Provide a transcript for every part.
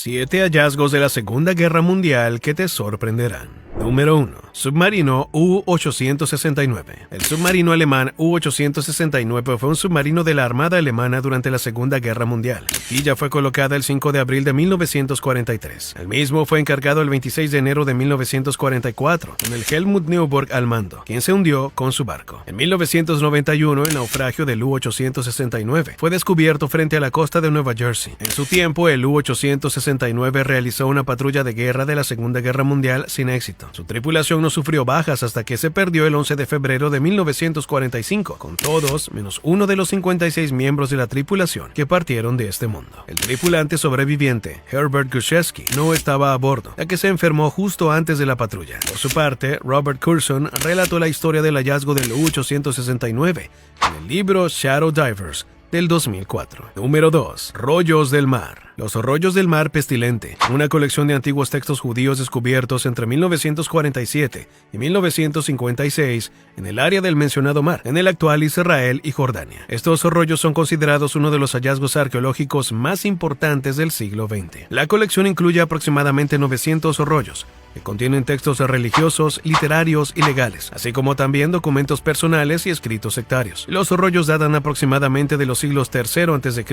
7 hallazgos de la Segunda Guerra Mundial que te sorprenderán. Número 1. Submarino U-869. El submarino alemán U-869 fue un submarino de la Armada Alemana durante la Segunda Guerra Mundial. La quilla fue colocada el 5 de abril de 1943. El mismo fue encargado el 26 de enero de 1944, con el Helmut Neuburg al mando, quien se hundió con su barco. En 1991, el naufragio del U-869 fue descubierto frente a la costa de Nueva Jersey. En su tiempo, el U-869 realizó una patrulla de guerra de la Segunda Guerra Mundial sin éxito. Su tripulación no sufrió bajas hasta que se perdió el 11 de febrero de 1945, con todos menos uno de los 56 miembros de la tripulación que partieron de este mundo. El tripulante sobreviviente, Herbert Gushesky, no estaba a bordo, ya que se enfermó justo antes de la patrulla. Por su parte, Robert Curson relató la historia del hallazgo del U-869 en el libro Shadow Divers del 2004. Número 2. Rollos del mar. Los rollos del mar pestilente, una colección de antiguos textos judíos descubiertos entre 1947 y 1956 en el área del mencionado mar, en el actual Israel y Jordania. Estos rollos son considerados uno de los hallazgos arqueológicos más importantes del siglo XX. La colección incluye aproximadamente 900 rollos, que contienen textos religiosos, literarios y legales, así como también documentos personales y escritos sectarios. Los rollos datan aproximadamente de los siglos III a.C.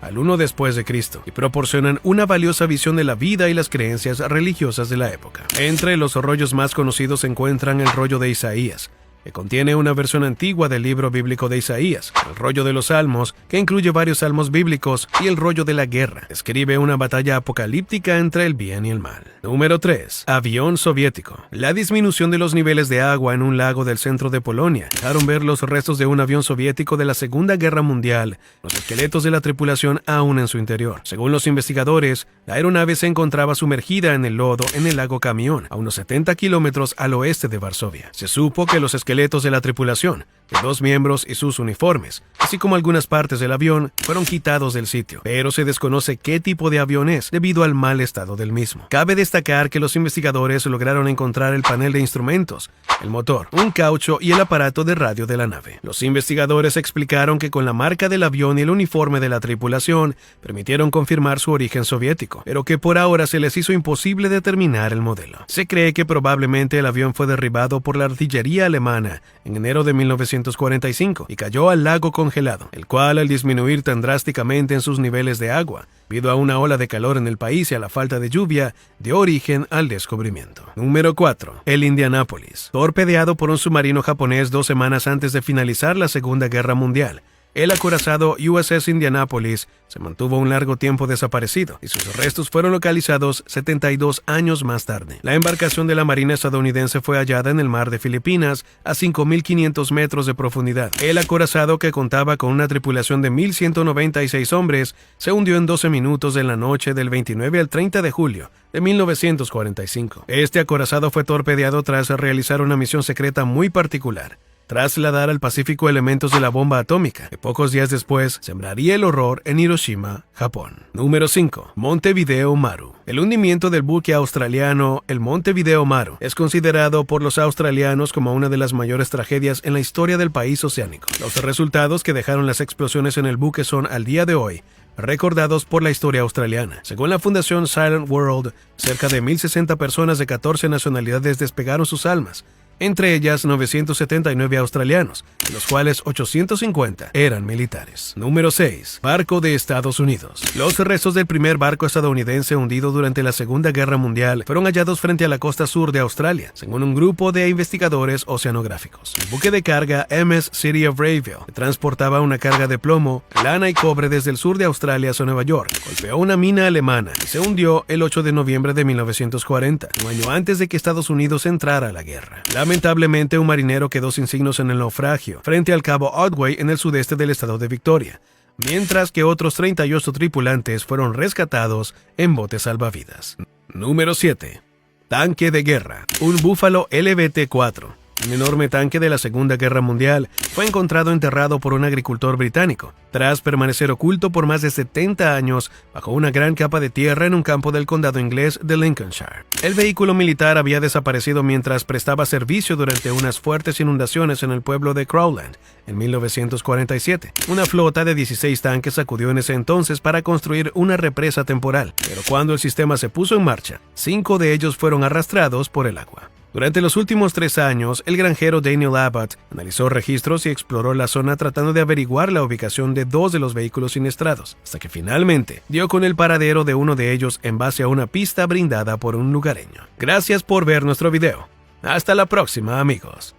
al I después de Cristo y proporcionan una valiosa visión de la vida y las creencias religiosas de la época. Entre los rollos más conocidos se encuentran el rollo de Isaías, que contiene una versión antigua del libro bíblico de Isaías, el rollo de los Salmos, que incluye varios salmos bíblicos, y el rollo de la guerra, describe una batalla apocalíptica entre el bien y el mal. Número 3. Avión soviético. La disminución de los niveles de agua en un lago del centro de Polonia dejaron ver los restos de un avión soviético de la Segunda Guerra Mundial, los esqueletos de la tripulación aún en su interior. Según los investigadores, la aeronave se encontraba sumergida en el lodo en el lago Camión, a unos 70 kilómetros al oeste de Varsovia. Se supo que los esqueletos de la tripulación, de 2 miembros y sus uniformes, así como algunas partes del avión, fueron quitados del sitio, pero se desconoce qué tipo de avión es debido al mal estado del mismo. Cabe destacar que los investigadores lograron encontrar el panel de instrumentos, el motor, un caucho y el aparato de radio de la nave. Los investigadores explicaron que con la marca del avión y el uniforme de la tripulación permitieron confirmar su origen soviético, pero que por ahora se les hizo imposible determinar el modelo. Se cree que probablemente el avión fue derribado por la artillería alemana en enero de 1945 y cayó al lago congelado, el cual, al disminuir tan drásticamente en sus niveles de agua, debido a una ola de calor en el país y a la falta de lluvia, dio origen al descubrimiento. Número 4. El Indianapolis. Torpedeado por un submarino japonés 2 semanas antes de finalizar la Segunda Guerra Mundial, el acorazado USS Indianapolis se mantuvo un largo tiempo desaparecido y sus restos fueron localizados 72 años más tarde. La embarcación de la Marina estadounidense fue hallada en el mar de Filipinas a 5.500 metros de profundidad. El acorazado, que contaba con una tripulación de 1.196 hombres, se hundió en 12 minutos en la noche del 29 al 30 de julio de 1945. Este acorazado fue torpedeado tras realizar una misión secreta muy particular: trasladar al Pacífico elementos de la bomba atómica, que pocos días después sembraría el horror en Hiroshima, Japón. Número 5. Montevideo Maru. El hundimiento del buque australiano, el Montevideo Maru, es considerado por los australianos como una de las mayores tragedias en la historia del país oceánico. Los resultados que dejaron las explosiones en el buque son, al día de hoy, recordados por la historia australiana. Según la Fundación Silent World, cerca de 1.060 personas de 14 nacionalidades despegaron sus almas, entre ellas 979 australianos, de los cuales 850 eran militares. Número 6. Barco de Estados Unidos. Los restos del primer barco estadounidense hundido durante la Segunda Guerra Mundial fueron hallados frente a la costa sur de Australia, según un grupo de investigadores oceanográficos. El buque de carga MS City of Rayville, que transportaba una carga de plomo, lana y cobre desde el sur de Australia hacia Nueva York, golpeó una mina alemana y se hundió el 8 de noviembre de 1940, un año antes de que Estados Unidos entrara a la guerra. Lamentablemente, un marinero quedó sin signos en el naufragio, frente al cabo Otway en el sudeste del estado de Victoria, mientras que otros 38 tripulantes fueron rescatados en botes salvavidas. Número 7. Tanque de guerra. Un Buffalo LBT-4. Un enorme tanque de la Segunda Guerra Mundial fue encontrado enterrado por un agricultor británico, tras permanecer oculto por más de 70 años bajo una gran capa de tierra en un campo del condado inglés de Lincolnshire. El vehículo militar había desaparecido mientras prestaba servicio durante unas fuertes inundaciones en el pueblo de Crowland en 1947. Una flota de 16 tanques acudió en ese entonces para construir una represa temporal, pero cuando el sistema se puso en marcha, 5 de ellos fueron arrastrados por el agua. Durante los últimos 3 años, el granjero Daniel Abbott analizó registros y exploró la zona tratando de averiguar la ubicación de 2 de los vehículos siniestrados, hasta que finalmente dio con el paradero de uno de ellos en base a una pista brindada por un lugareño. Gracias por ver nuestro video. Hasta la próxima, amigos.